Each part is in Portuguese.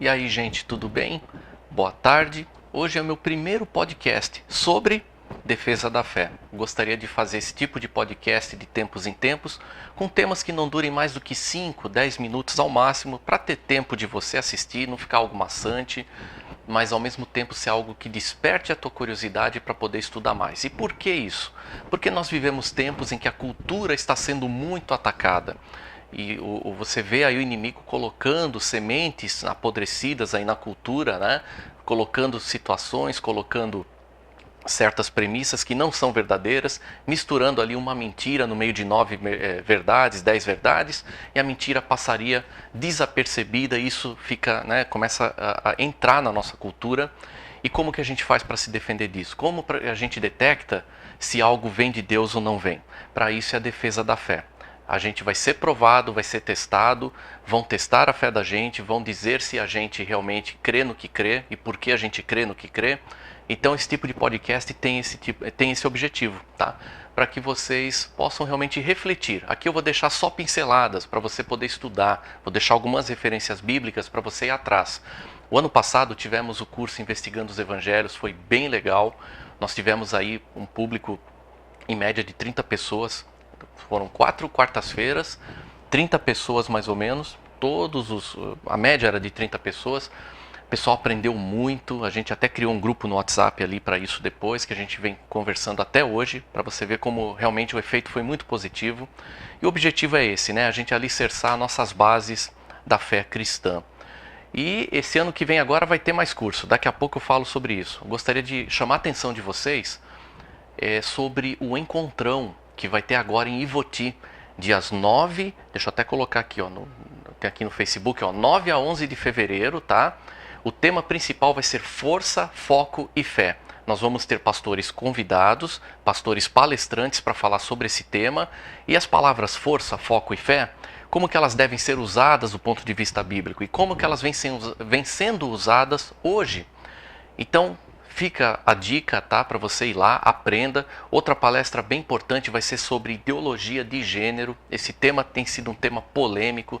E aí, gente, tudo bem? Boa tarde. Hoje é o meu primeiro podcast sobre defesa da fé. Gostaria de fazer esse tipo de podcast de tempos em tempos, com temas que não durem mais do que 5, 10 minutos ao máximo, para ter tempo de você assistir, não ficar algo maçante, mas ao mesmo tempo ser algo que desperte a tua curiosidade para poder estudar mais. E por que isso? Porque nós vivemos tempos em que a cultura está sendo muito atacada. E você vê aí o inimigo colocando sementes apodrecidas aí na cultura, né? Colocando situações, colocando certas premissas que não são verdadeiras, misturando ali uma mentira no meio de 9 verdades, 10 verdades, e a mentira passaria desapercebida, e isso fica, né, começa a entrar na nossa cultura. E como que a gente faz para se defender disso? Como a gente detecta se algo vem de Deus ou não vem? Para isso é a defesa da fé. A gente vai ser provado, vai ser testado, vão testar a fé da gente, vão dizer se a gente realmente crê no que crê e por que a gente crê no que crê. Então esse tipo de podcast tem esse objetivo, tá? Para que vocês possam realmente refletir. Aqui eu vou deixar só pinceladas para você poder estudar, vou deixar algumas referências bíblicas para você ir atrás. O ano passado tivemos o curso Investigando os Evangelhos, foi bem legal. Nós tivemos aí um público em média de 30 pessoas. Foram 4 quartas-feiras, 30 pessoas mais ou menos, a média era de 30 pessoas. O pessoal aprendeu muito, a gente até criou um grupo no WhatsApp ali para isso depois, que a gente vem conversando até hoje, para você ver como realmente o efeito foi muito positivo. E o objetivo é esse, né? A gente alicerçar nossas bases da fé cristã. E esse ano que vem agora vai ter mais curso, daqui a pouco eu falo sobre isso. Eu gostaria de chamar a atenção de vocês sobre o encontrão que vai ter agora em Ivoti, dias 9, deixa eu até colocar aqui, ó, tem aqui no Facebook, ó, 9 a 11 de fevereiro, tá? O tema principal vai ser força, foco e fé. Nós vamos ter pastores convidados, pastores palestrantes para falar sobre esse tema, e as palavras força, foco e fé, como que elas devem ser usadas do ponto de vista bíblico e como que elas vêm sendo usadas hoje. Então, fica a dica, tá, para você ir lá, aprenda. Outra palestra bem importante vai ser sobre ideologia de gênero. Esse tema tem sido um tema polêmico.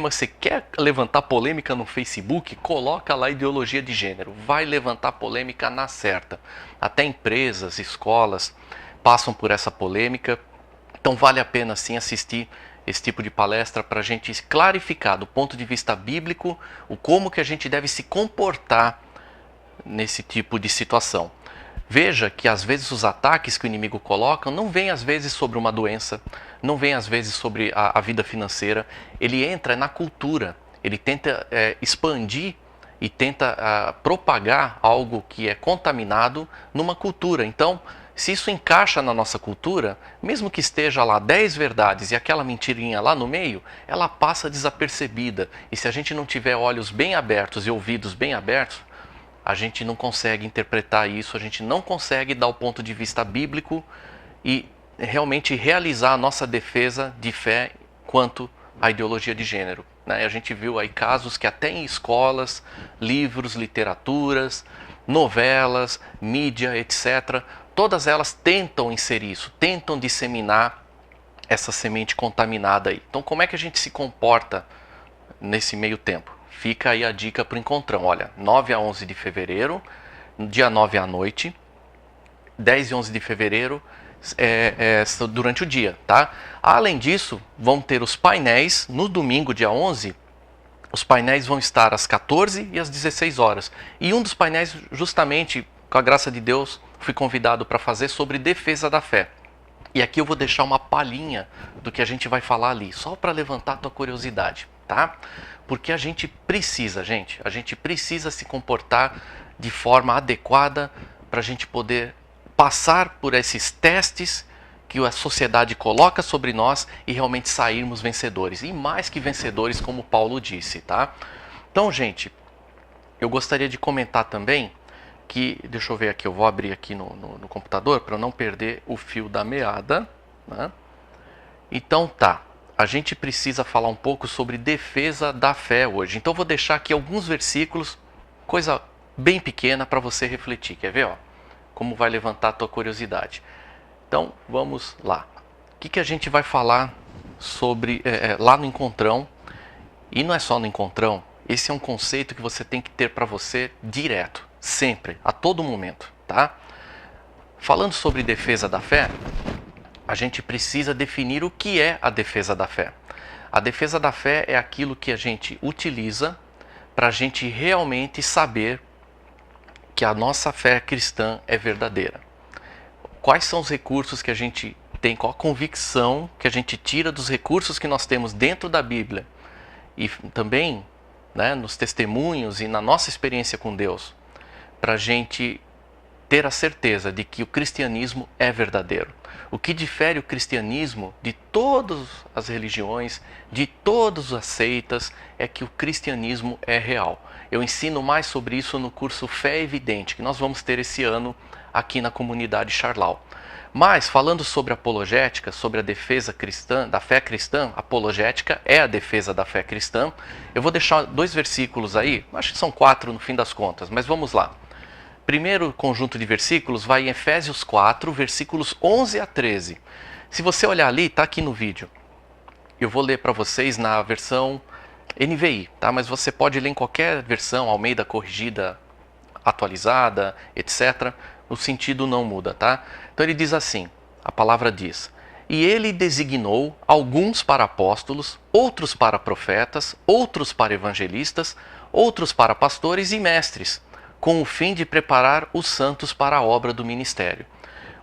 Você quer levantar polêmica no Facebook? Coloca lá ideologia de gênero. Vai levantar polêmica na certa. Até empresas, escolas passam por essa polêmica. Então vale a pena sim assistir esse tipo de palestra para a gente clarificar do ponto de vista bíblico o como que a gente deve se comportar nesse tipo de situação. Veja que às vezes os ataques que o inimigo coloca não vêm às vezes sobre uma doença, não vêm às vezes sobre a vida financeira, ele entra na cultura, ele tenta expandir e tenta propagar algo que é contaminado numa cultura. Então, se isso encaixa na nossa cultura, mesmo que esteja lá 10 verdades e aquela mentirinha lá no meio, ela passa desapercebida. E se a gente não tiver olhos bem abertos e ouvidos bem abertos, a gente não consegue interpretar isso, a gente não consegue dar o ponto de vista bíblico e realmente realizar a nossa defesa de fé quanto à ideologia de gênero. A gente viu aí casos que até em escolas, livros, literaturas, novelas, mídia, etc., todas elas tentam inserir isso, tentam disseminar essa semente contaminada aí. Então como é que a gente se comporta nesse meio tempo? Fica aí a dica para o encontrão. Olha, 9 a 11 de fevereiro, dia 9 à noite, 10 e 11 de fevereiro durante o dia, tá? Além disso, vão ter os painéis no domingo, dia 11. Os painéis vão estar às 14 e às 16 horas. E um dos painéis, justamente, com a graça de Deus, fui convidado para fazer sobre defesa da fé. E aqui eu vou deixar uma palhinha do que a gente vai falar ali, só para levantar a tua curiosidade, tá? Porque a gente precisa se comportar de forma adequada para a gente poder passar por esses testes que a sociedade coloca sobre nós e realmente sairmos vencedores. E mais que vencedores, como Paulo disse, tá? Então, gente, eu gostaria de comentar também que, deixa eu ver aqui, eu vou abrir aqui no computador para eu não perder o fio da meada, né? Então tá, a gente precisa falar um pouco sobre defesa da fé hoje. Então eu vou deixar aqui alguns versículos, coisa bem pequena para você refletir. Quer ver? Ó? Como vai levantar a tua curiosidade. Então vamos lá. O que a gente vai falar sobre lá no encontrão? E não é só no encontrão. esse é um conceito que você tem que ter para você direto, sempre, a todo momento, tá? Falando sobre defesa da fé, a gente precisa definir o que é a defesa da fé. A defesa da fé é aquilo que a gente utiliza para a gente realmente saber que a nossa fé cristã é verdadeira. Quais são os recursos que a gente tem, qual a convicção que a gente tira dos recursos que nós temos dentro da Bíblia e também, né, nos testemunhos e na nossa experiência com Deus, para a gente ter a certeza de que o cristianismo é verdadeiro. O que difere o cristianismo de todas as religiões, de todas as seitas, é que o cristianismo é real. Eu ensino mais sobre isso no curso Fé Evidente, que nós vamos ter esse ano aqui na comunidade Charlau. Mas, falando sobre apologética, sobre a defesa cristã, da fé cristã, apologética é a defesa da fé cristã. Eu vou deixar 2 versículos aí, acho que são 4 no fim das contas, mas vamos lá. Primeiro conjunto de versículos vai em Efésios 4, versículos 11 a 13. Se você olhar ali, está aqui no vídeo. Eu vou ler para vocês na versão NVI, tá? Mas você pode ler em qualquer versão, Almeida corrigida, atualizada, etc. O sentido não muda, tá? Então ele diz assim, a palavra diz: E ele designou alguns para apóstolos, outros para profetas, outros para evangelistas, outros para pastores e mestres, com o fim de preparar os santos para a obra do ministério.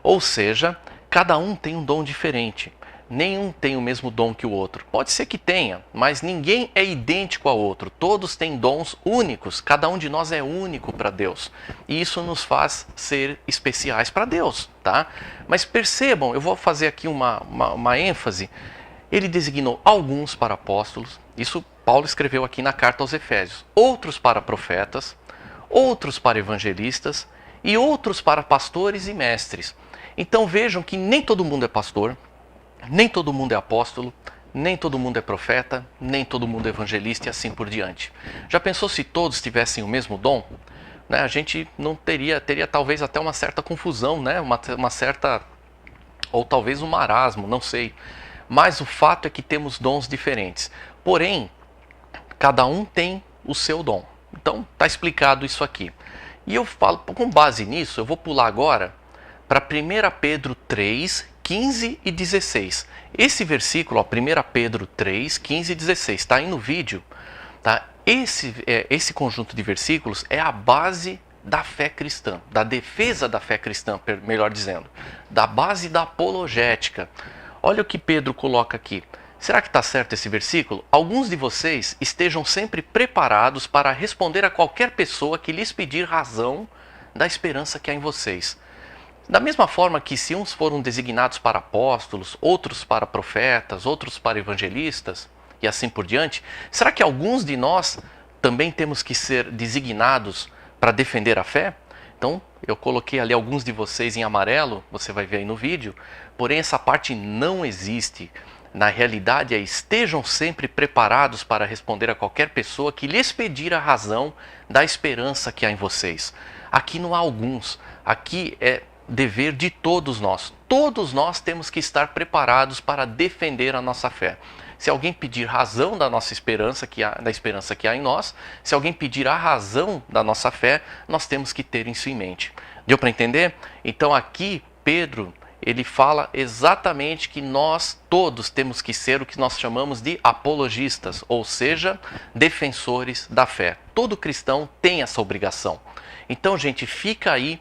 Ou seja, cada um tem um dom diferente. Nenhum tem o mesmo dom que o outro. Pode ser que tenha, mas ninguém é idêntico ao outro. Todos têm dons únicos. Cada um de nós é único para Deus. E isso nos faz ser especiais para Deus, tá? Mas percebam, eu vou fazer aqui uma ênfase. Ele designou alguns para apóstolos. Isso Paulo escreveu aqui na carta aos Efésios. Outros para profetas, outros para evangelistas e outros para pastores e mestres. Então vejam que nem todo mundo é pastor, nem todo mundo é apóstolo, nem todo mundo é profeta, nem todo mundo é evangelista e assim por diante. Já pensou se todos tivessem o mesmo dom? Né? A gente não teria talvez até uma certa confusão, né? uma certa, ou talvez um marasmo, não sei. Mas o fato é que temos dons diferentes. Porém, cada um tem o seu dom. Então, está explicado isso aqui. E eu falo, com base nisso, eu vou pular agora para 1 Pedro 3, 15 e 16. Esse versículo, ó, 1 Pedro 3, 15 e 16, está aí no vídeo. Tá? Esse conjunto de versículos é a base da fé cristã, da defesa da fé cristã, melhor dizendo, da base da apologética. Olha o que Pedro coloca aqui. Será que está certo esse versículo? Alguns de vocês estejam sempre preparados para responder a qualquer pessoa que lhes pedir razão da esperança que há em vocês. Da mesma forma que se uns foram designados para apóstolos, outros para profetas, outros para evangelistas e assim por diante, será que alguns de nós também temos que ser designados para defender a fé? Então, eu coloquei ali alguns de vocês em amarelo, você vai ver aí no vídeo, porém essa parte não existe. Na realidade, estejam sempre preparados para responder a qualquer pessoa que lhes pedir a razão da esperança que há em vocês. Aqui não há alguns, aqui é dever de todos nós. Todos nós temos que estar preparados para defender a nossa fé. Se alguém pedir razão da nossa esperança da esperança que há em nós, se alguém pedir a razão da nossa fé, nós temos que ter isso em mente. Deu para entender? Então aqui Pedro, ele fala exatamente que nós todos temos que ser o que nós chamamos de apologistas, ou seja, defensores da fé. Todo cristão tem essa obrigação. Então, gente, fica aí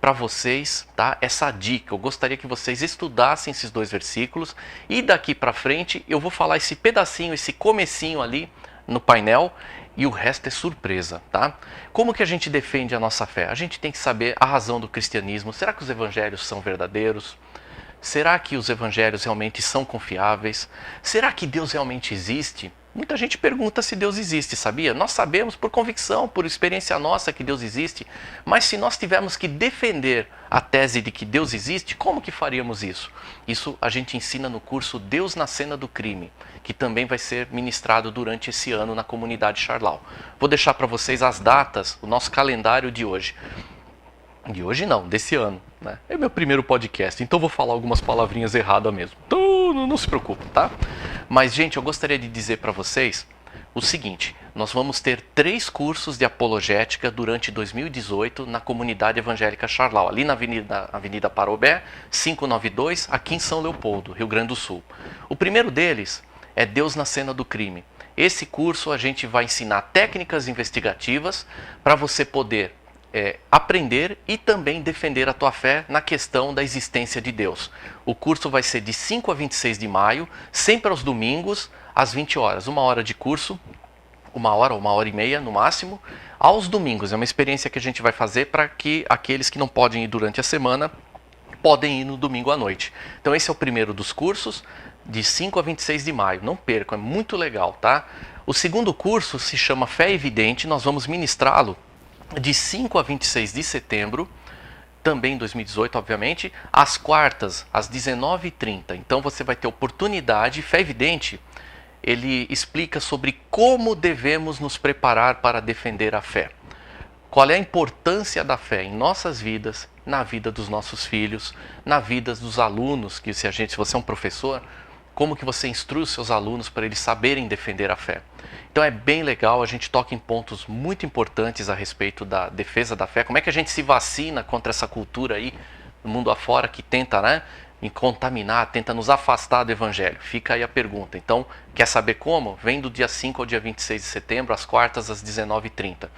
para vocês, tá? Essa dica. Eu gostaria que vocês estudassem esses 2 versículos e daqui para frente eu vou falar esse pedacinho, esse comecinho ali no painel e o resto é surpresa, tá? Como que a gente defende a nossa fé? A gente tem que saber a razão do cristianismo. Será que os evangelhos são verdadeiros? Será que os evangelhos realmente são confiáveis? Será que Deus realmente existe? Muita gente pergunta se Deus existe, sabia? Nós sabemos por convicção, por experiência nossa que Deus existe, mas se nós tivermos que defender a tese de que Deus existe, como que faríamos isso? Isso a gente ensina no curso Deus na Cena do Crime, que também vai ser ministrado durante esse ano na comunidade Charlau. Vou deixar para vocês as datas, o nosso calendário de hoje. De hoje não, desse ano, né? É meu primeiro podcast, então vou falar algumas palavrinhas erradas mesmo. Então não se preocupe, tá? Mas, gente, eu gostaria de dizer para vocês o seguinte, nós vamos ter 3 cursos de apologética durante 2018 na comunidade evangélica Charlau, ali na Avenida Parobé, 592, aqui em São Leopoldo, Rio Grande do Sul. O primeiro deles é Deus na Cena do Crime. Esse curso a gente vai ensinar técnicas investigativas para você poder aprender e também defender a tua fé na questão da existência de Deus. O curso vai ser de 5 a 26 de maio, sempre aos domingos, às 20 horas. 1 hora de curso, 1 hora ou 1 hora e meia no máximo, aos domingos. É uma experiência que a gente vai fazer para que aqueles que não podem ir durante a semana, podem ir no domingo à noite. Então esse é o primeiro dos cursos, de 5 a 26 de maio. Não percam, é muito legal, tá? O segundo curso se chama Fé Evidente, nós vamos ministrá-lo de 5 a 26 de setembro, também em 2018, obviamente, às quartas, às 19h30. Então você vai ter oportunidade. Fé Evidente, ele explica sobre como devemos nos preparar para defender a fé. Qual é a importância da fé em nossas vidas, na vida dos nossos filhos, na vida dos alunos, que se você é um professor, como que você instrui os seus alunos para eles saberem defender a fé. Então é bem legal, a gente toca em pontos muito importantes a respeito da defesa da fé. Como é que a gente se vacina contra essa cultura aí, no mundo afora, que tenta, contaminar, tenta nos afastar do evangelho? Fica aí a pergunta. Então, quer saber como? Vem do dia 5 ao dia 26 de setembro, às quartas, às 19h30.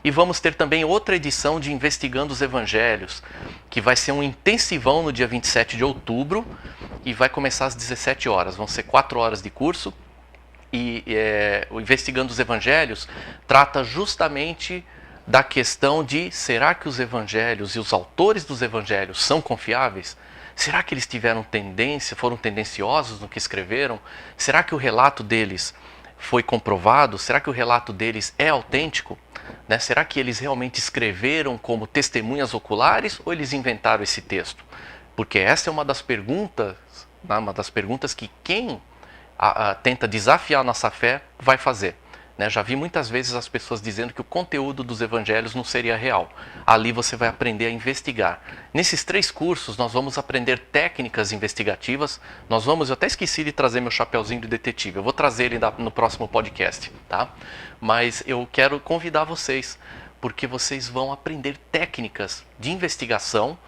E vamos ter também outra edição de Investigando os Evangelhos, que vai ser um intensivão no dia 27 de outubro e vai começar às 17 horas. Vão ser 4 horas de curso. E o Investigando os Evangelhos trata justamente da questão de: será que os evangelhos e os autores dos evangelhos são confiáveis? Será que eles foram tendenciosos no que escreveram? Será que o relato deles foi comprovado? Será que o relato deles é autêntico? Será que eles realmente escreveram como testemunhas oculares ou eles inventaram esse texto? Porque essa é uma das perguntas que quem tenta desafiar a nossa fé vai fazer. Já vi muitas vezes as pessoas dizendo que o conteúdo dos evangelhos não seria real. Ali você vai aprender a investigar. Nesses 3 cursos nós vamos aprender técnicas investigativas. Eu até esqueci de trazer meu chapeuzinho de detetive. Eu vou trazer ele no próximo podcast, tá? Mas eu quero convidar vocês, porque vocês vão aprender técnicas de investigação.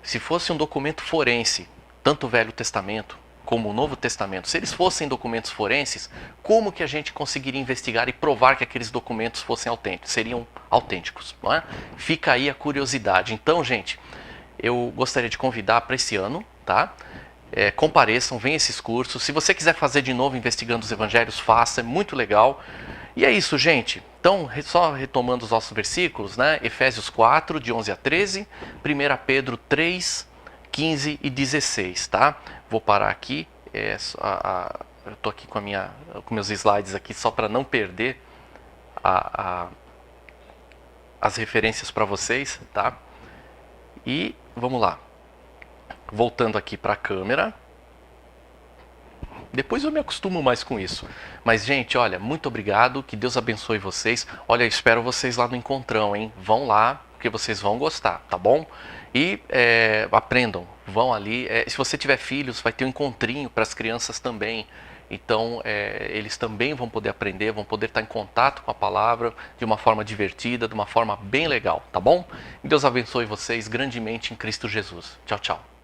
Se fosse um documento forense, tanto o Velho Testamento como o Novo Testamento, se eles fossem documentos forenses, como que a gente conseguiria investigar e provar que aqueles documentos fossem autênticos, seriam autênticos, não é? Fica aí a curiosidade. Então, gente, eu gostaria de convidar para esse ano, tá? Compareçam, venham esses cursos. Se você quiser fazer de novo Investigando os Evangelhos, faça, é muito legal. E é isso, gente. Então, só retomando os nossos versículos, Efésios 4, de 11 a 13, 1 Pedro 3, 15 e 16, tá? Vou parar aqui, eu estou aqui com meus slides aqui só para não perder as referências para vocês, tá? E vamos lá, voltando aqui para a câmera. Depois eu me acostumo mais com isso. Mas, gente, olha, muito obrigado, que Deus abençoe vocês. Olha, eu espero vocês lá no encontrão, hein? Vão lá, porque vocês vão gostar, tá bom? E aprendam, vão ali. Se você tiver filhos, vai ter um encontrinho para as crianças também. Então, eles também vão poder aprender, vão poder estar em contato com a palavra de uma forma divertida, de uma forma bem legal, tá bom? Deus abençoe vocês grandemente em Cristo Jesus. Tchau, tchau.